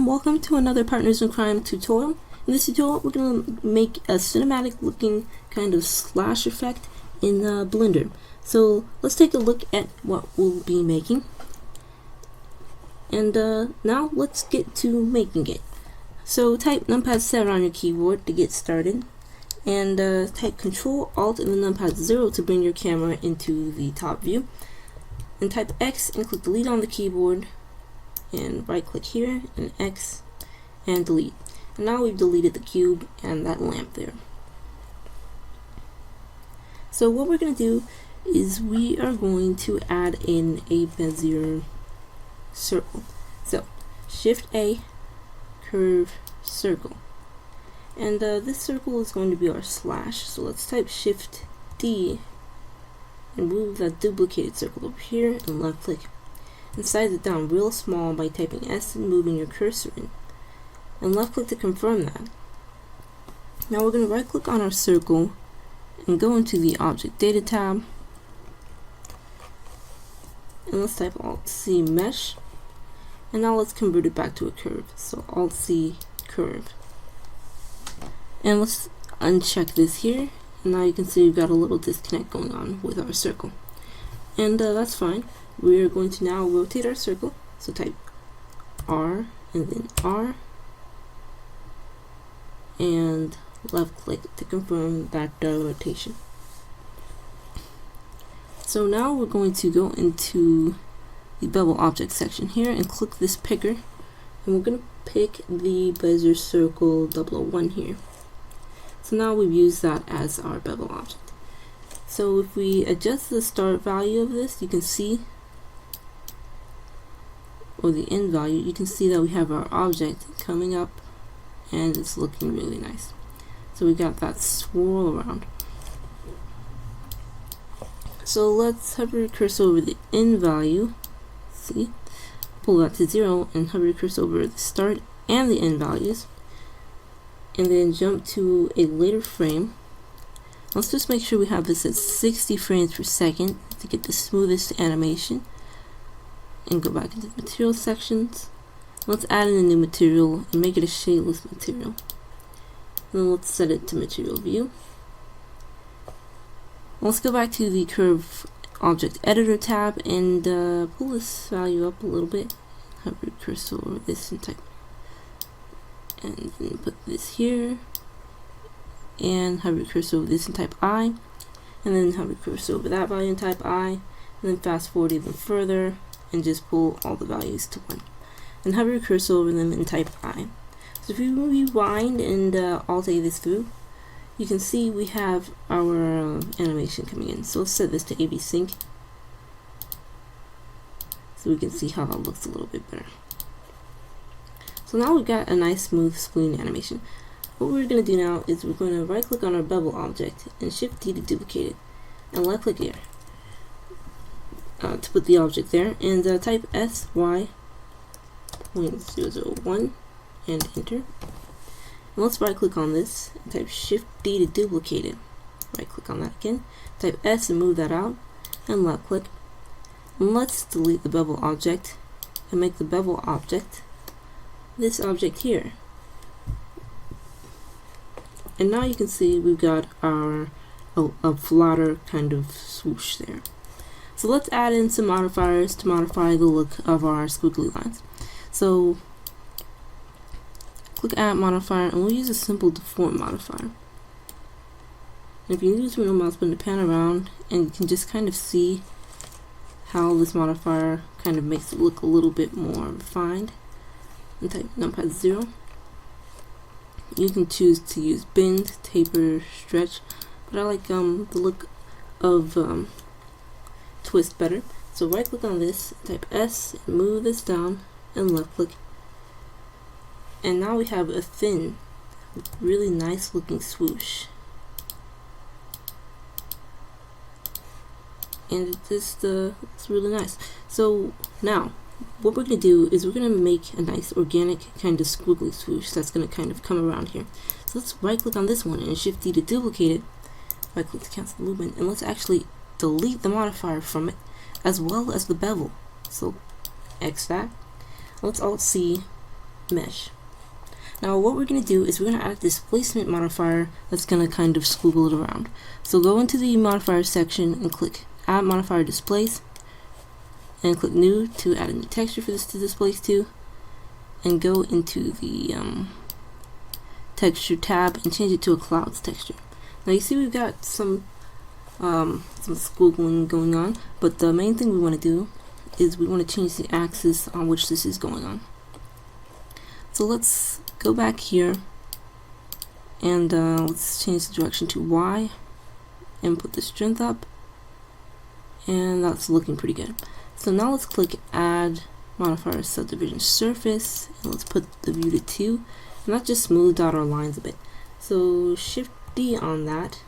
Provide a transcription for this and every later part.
welcome to another Partners in Crime tutorial. In this tutorial, we're going to make a cinematic looking kind of slash effect in Blender. So let's take a look at what we'll be making. And now let's get to making it. So type numpad 7 on your keyboard to get started. And type Control Alt and then numpad 0 to bring your camera into the top view. And type X and click delete on the keyboard. And right click here and X and delete. And now we've deleted the cube and that lamp there. So what we're going to do is we are going to add in a bezier circle. So Shift A, curve, circle. And this circle is going to be our slash. So let's type Shift D and move that duplicated circle over here and left click. And size it down real small by typing S and moving your cursor in. And left click to confirm that. Now we're going to right click on our circle and go into the Object Data tab. And let's type Alt C Mesh. And now let's convert it back to a curve. So Alt C Curve. And let's uncheck this here. And now you can see we've got a little disconnect going on with our circle. And that's fine. We're going to now rotate our circle. So type R and then R. And left click to confirm that rotation. So now we're going to go into the bevel object section here and click this picker. And we're going to pick the bezier circle 001 here. So now we've used that as our bevel object. So if we adjust the start value of this, you can see, or the end value, you can see that we have our object coming up and it's looking really nice. So we got that swirl around. So let's hover your cursor over the end value, see, pull that to 0 and hover your cursor over the start and the end values, and then jump to a later frame. Let's just make sure we have this at 60 frames per second to get the smoothest animation. And go back into the material sections. Let's add in a new material and make it a shadeless material. And then let's set it to material view. Let's go back to the curve object editor tab and pull this value up a little bit. Hover your cursor over this and type, and then put this here. And hover your cursor over this and type I. And then hover your cursor over that value and type I. And then fast forward even further and just pull all the values to 1. And hover your cursor over them and type I. So if we rewind and Alt A this through, you can see we have our animation coming in. So let's set this to AB Sync so we can see how that looks a little bit better. So now we've got a nice smooth screen animation. What we're going to do now is we're going to right click on our bevel object and Shift D to duplicate it and left click here. To put the object there, and type SY 0.001 and enter. And let's right click on this and type Shift D to duplicate it. Right click on that again, type S and move that out, and left click. And let's delete the bevel object and make the bevel object this object here. And now you can see we've got our a flatter kind of swoosh there. So let's add in some modifiers to modify the look of our squiggly lines. So click Add Modifier and we'll use a simple deform modifier. And if you use your mouse button to pan around, and you can just kind of see how this modifier kind of makes it look a little bit more refined. And type numpad 0. You can choose to use bend, taper, stretch, but I like the look of twist better. So right click on this, type S, and move this down, and left click. And now we have a thin, really nice looking swoosh. And it just it's really nice. So now what we're going to do is we're going to make a nice organic kind of squiggly swoosh that's going to kind of come around here. So let's right click on this one and Shift D to duplicate it. Right click to cancel the movement, and let's actually delete the modifier from it as well as the bevel. So X that. Let's Alt C mesh. Now what we're going to do is we're going to add a displacement modifier that's going to kind of squiggle it around. So go into the modifier section and click add modifier displace, and click new to add a new texture for this to displace to, and go into the texture tab and change it to a clouds texture. Now you see we've got some squiggling going on, but the main thing we want to do is we want to change the axis on which this is going on. So let's go back here and let's change the direction to Y and put the strength up, and that's looking pretty good. So now let's click add modifier subdivision surface, and let's put the view to 2, and that just smoothed out our lines a bit. So shift D on that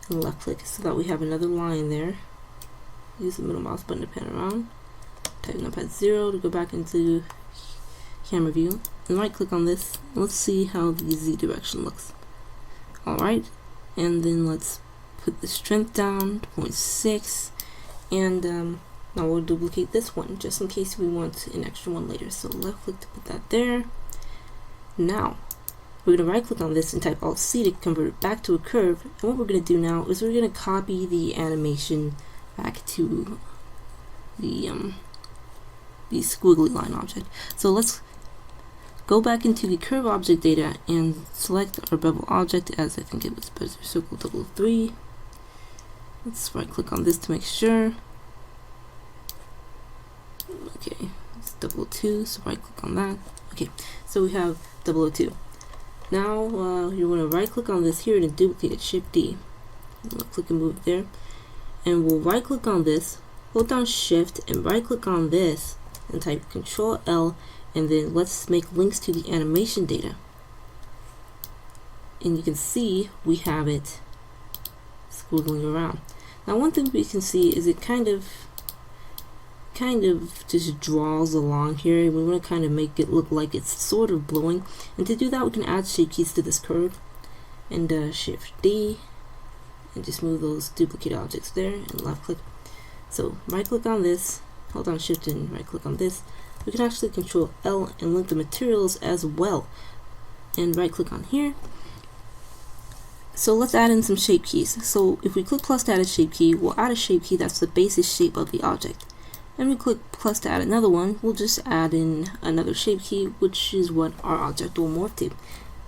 and left click so that we have another line there. Use the middle mouse button to pan around. Type numpad 0 to go back into camera view, and right click on this. Let's see how the Z direction looks. Alright, and then let's put the strength down to 0.6, and now we'll duplicate this one just in case we want an extra one later. So left click to put that there. Now we're going to right click on this and type Alt C to convert it back to a curve, and what we're going to do now is we're going to copy the animation back to the squiggly line object. So let's go back into the curve object data and select our bevel object as I think it was bezier circle 003. Let's right click on this to make sure. Okay, it's 002, so right click on that. Okay, so we have 002. Now you're going to right click on this here and duplicate it, Shift D. Left click and move it there. And we'll right click on this, hold down Shift and right click on this and type Control L, and then let's make links to the animation data. And you can see we have it squiggling around. Now one thing we can see is it kind of just draws along here, and we want to kind of make it look like it's sort of blowing. And to do that we can add shape keys to this curve, and Shift D, and just move those duplicate objects there and left click. So right click on this, hold down Shift and right click on this. We can actually Control L and link the materials as well, and right click on here. So let's add in some shape keys. So if we click plus to add a shape key, we'll add a shape key that's the basic shape of the object. And we click plus to add another one, we'll just add in another shape key, which is what our object will morph to.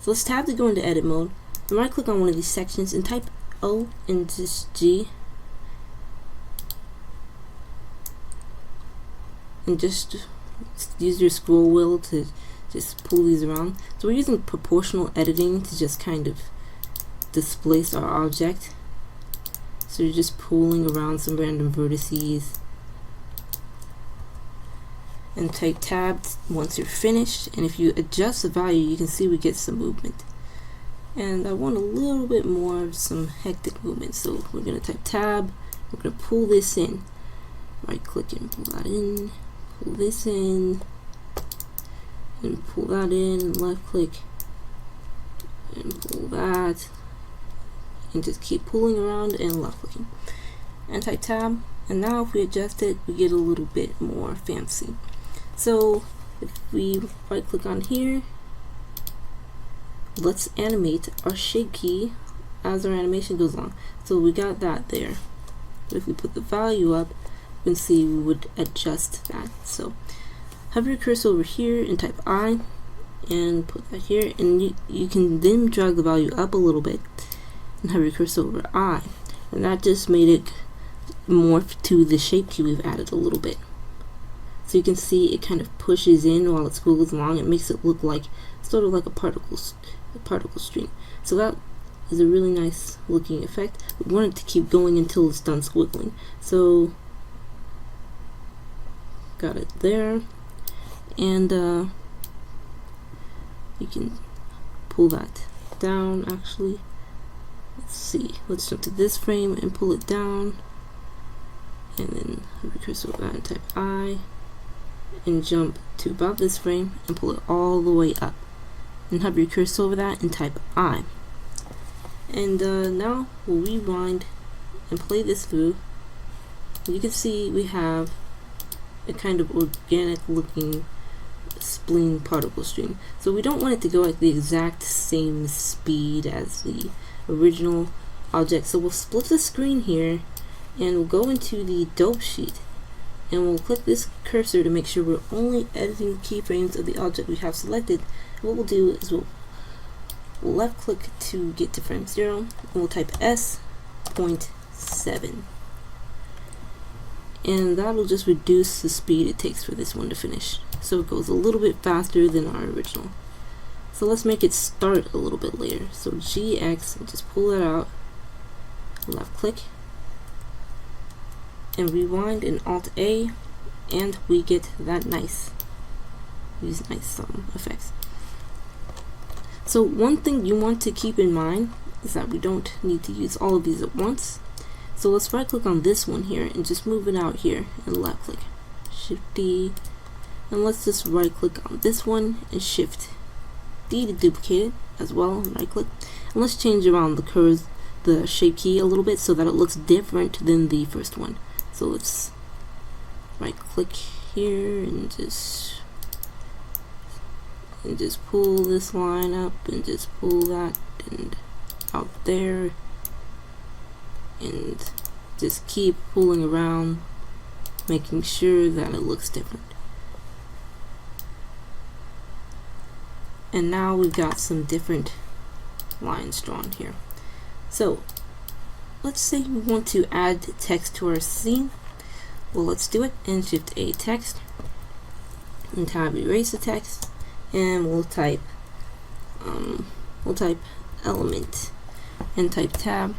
So let's tab to go into edit mode, and right click on one of these sections and type O and just G, and just use your scroll wheel to just pull these around. So we're using proportional editing to just kind of displace our object. So you're just pulling around some random vertices, and type tab once you're finished, and if you adjust the value you can see we get some movement. And I want a little bit more of some hectic movement, so we're going to type tab, we're going to pull this in, right click and pull that in, pull this in, and pull that in, and left click and pull that, and just keep pulling around and left clicking, and type tab. And now if we adjust it we get a little bit more fancy. So if we right click on here, let's animate our shape key as our animation goes on. So we got that there. But if we put the value up, you can see we would adjust that. So hover your cursor over here and type I and put that here, and you can then drag the value up a little bit and hover your cursor over I, and that just made it morph to the shape key we've added a little bit. So you can see it kind of pushes in while it squiggles along. It makes it look like sort of like a particle stream. So that is a really nice looking effect. We want it to keep going until it's done squiggling. So got it there, and you can pull that down actually. Let's see, let's jump to this frame and pull it down, and then hover cursor over that and type I, and jump to about this frame and pull it all the way up, and hover your cursor over that and type I. And now we'll rewind and play this through. You can see we have a kind of organic looking spleen particle stream. So we don't want it to go at the exact same speed as the original object. So we'll split the screen here and we'll go into the dope sheet and we'll click this cursor to make sure we're only editing keyframes of the object we have selected. And what we'll do is we'll left click to get to frame 0 and we'll type S.7. And that'll just reduce the speed it takes for this one to finish, so it goes a little bit faster than our original. So let's make it start a little bit later. So GX, and just pull that out, left click, and rewind and Alt A, and we get that nice, these nice effects. So one thing you want to keep in mind is that we don't need to use all of these at once. So let's right click on this one here and just move it out here and left click, Shift D, and let's just right click on this one and Shift D to duplicate it as well, and right click, and let's change around the curves, the shape key a little bit so that it looks different than the first one. So let's right click here and just pull this line up and just pull that and out there, and just keep pulling around, making sure that it looks different. And now we've got some different lines drawn here. So let's say we want to add text to our scene. Well, let's do it, and Shift A text, and tab erase the text, and we'll type element and type tab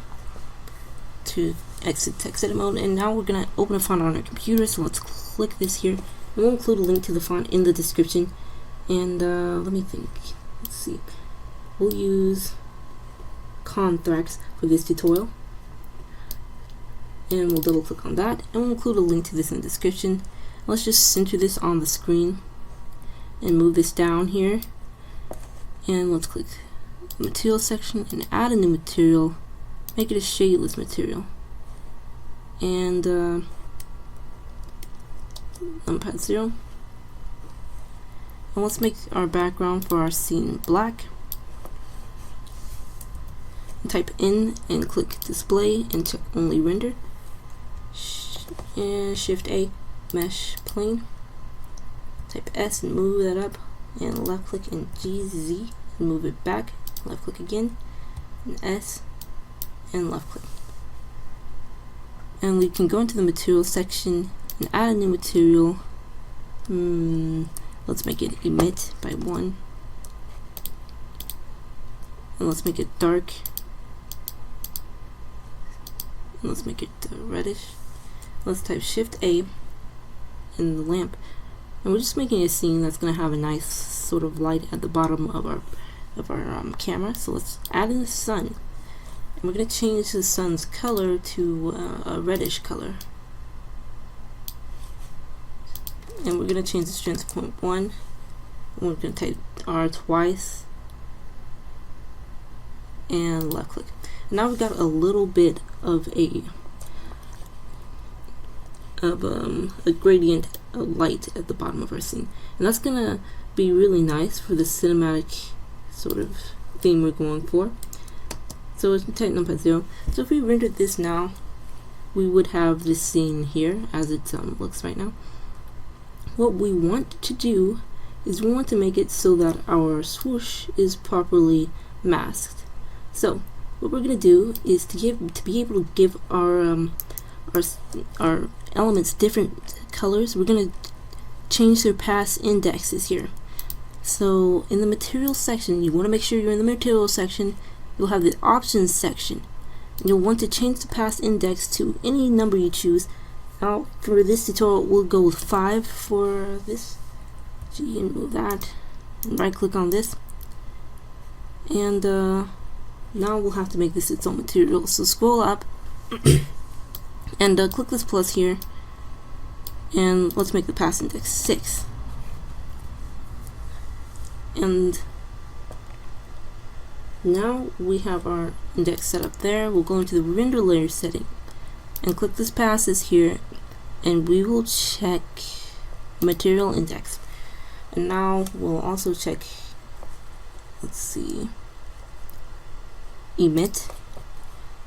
to exit text edit mode. And now we're gonna open a font on our computer, so let's click this here, and we'll include a link to the font in the description. And let me think, let's see, we'll use Conthrax for this tutorial, and we'll double click on that, and we'll include a link to this in the description. Let's just center this on the screen and move this down here, and let's click the material section and add a new material, make it a shadeless material, and numpad 0, and let's make our background for our scene black, and type in and click display and check only render, and Shift A mesh plane, type S and move that up, and left click and GZ and move it back, left click again, and S and left click. And we can go into the material section and add a new material. Let's make it emit by 1, and let's make it dark, and let's make it reddish. Let's type Shift A in the lamp, and we're just making a scene that's going to have a nice sort of light at the bottom of our camera. So let's add in the sun, and we're going to change the sun's color to a reddish color, and we're going to change the strength to 0.1, and we're going to type R twice and left click. And now we've got a little bit of a gradient of light at the bottom of our scene, and that's gonna be really nice for the cinematic sort of theme we're going for. So let's type numpad 0. So if we rendered this now, we would have this scene here as it looks right now. What we want to do is we want to make it so that our swoosh is properly masked. So what we're gonna do is to be able to give our elements different colors, we're going to change their pass indexes here. So in the material section, you want to make sure you're in the material section. You'll have the options section. You'll want to change the pass index to any number you choose. Now for this tutorial, we'll go with 5 for this. G and move that, and right click on this, and now we'll have to make this its own material. So scroll up and click this plus here, and let's make the pass index 6. And now we have our index set up there. We'll go into the render layer setting and click this passes here, and we will check material index. And now we'll also check, let's see, emit,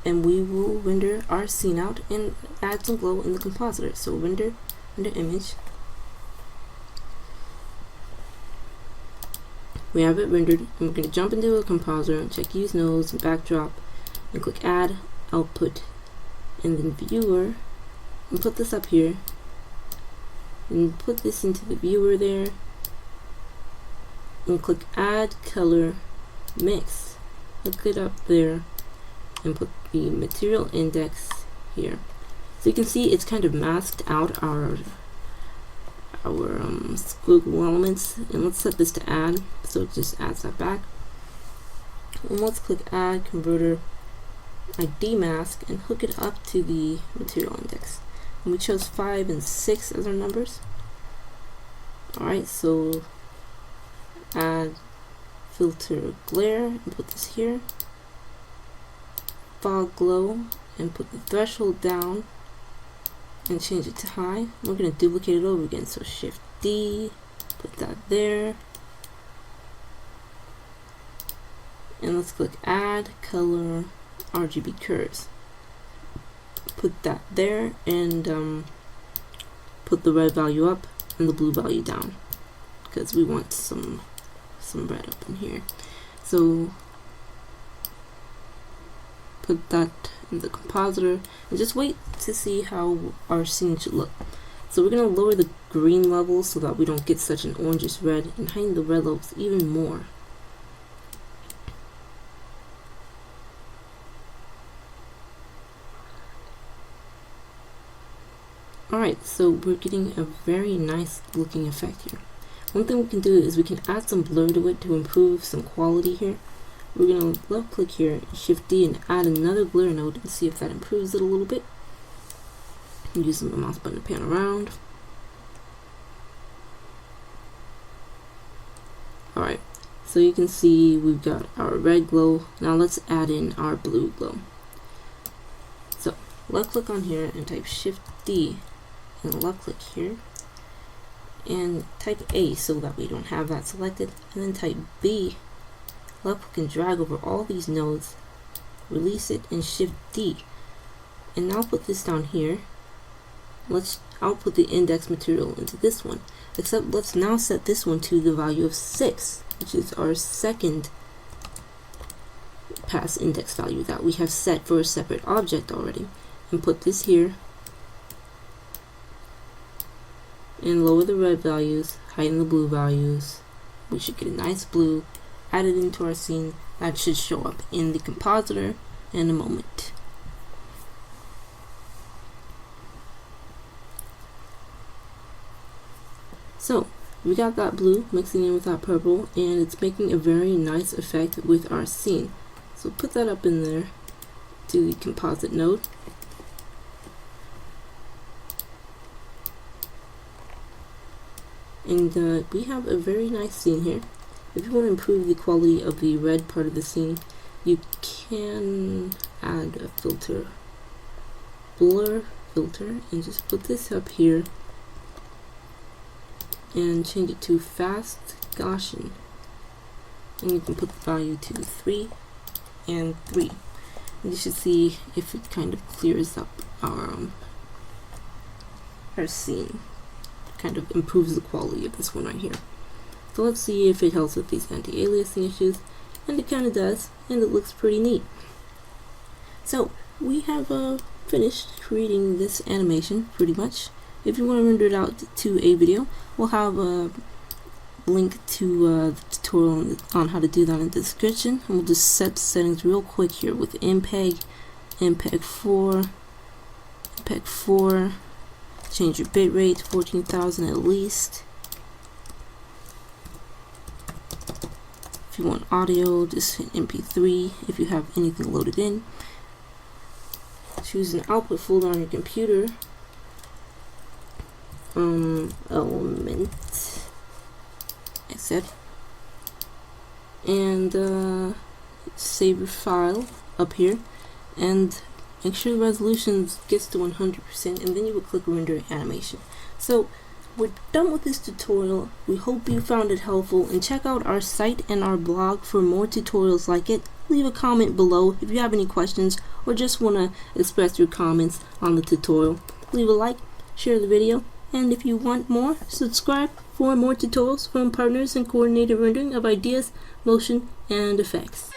and we will render our scene out and add some glow in the compositor. So render image. We have it rendered, and we're going to jump into a compositor and check use nodes and backdrop and click add output, and then viewer, and put this up here and put this into the viewer there, and click add color mix, hook it up there, and put the material index here. So you can see it's kind of masked out our squiggle elements, and let's set this to add, so it just adds that back. And let's click add converter, I demask and hook it up to the material index, and we chose 5 and 6 as our numbers. Alright, so add filter glare and put this here, fog glow and put the threshold down and change it to high. We're going to duplicate it over again, so shift D, put that there, and let's click add color RGB curves, put that there, and put the red value up and the blue value down because we want some red up in here. So put that in the compositor and just wait to see how our scene should look. So we're going to lower the green level so that we don't get such an orangish red, and heighten the red levels even more. Alright, so we're getting a very nice looking effect here. One thing we can do is we can add some blur to it to improve some quality here. We're going to left click here, shift D, and add another blur node and see if that improves it a little bit. I'm using the mouse button to pan around. Alright, so you can see we've got our red glow. Now let's add in our blue glow. So left click on here and type shift D, and left click here and type A so that we don't have that selected, and then type B, left click and drag over all these nodes, release it, and shift D, and now put this down here. Let's output the index material into this one, except let's now set this one to the value of 6, which is our second pass index value that we have set for a separate object already, and put this here, and lower the red values, heighten the blue values. We should get a nice blue added into our scene that should show up in the compositor in a moment. So we got that blue mixing in with that purple, and it's making a very nice effect with our scene. So put that up in there to the composite node. And we have a very nice scene here. If you want to improve the quality of the red part of the scene, you can add a filter, blur filter, and just put this up here and change it to fast Gaussian. And you can put the value to 3 and 3. And you should see if it kind of clears up our scene. Kind of improves the quality of this one right here. So let's see if it helps with these anti-aliasing issues, and it kind of does, and it looks pretty neat. So we have finished creating this animation pretty much. If you want to render it out to a video, we'll have a link to the tutorial on how to do that in the description, and we'll just set the settings real quick here with MPEG 4, MPEG 4. Change your bitrate to 14,000 at least. If you want audio, just hit MP3 if you have anything loaded in. Choose an output folder on your computer. Element, except, and save your file up here, and make sure the resolution gets to 100%, and then you would click render animation. So we're done with this tutorial. We hope you found it helpful, and check out our site and our blog for more tutorials like it. Leave a comment below if you have any questions or just want to express your comments on the tutorial. Leave a like, share the video, and if you want more, subscribe for more tutorials from partners in coordinated rendering of ideas, motion, and effects.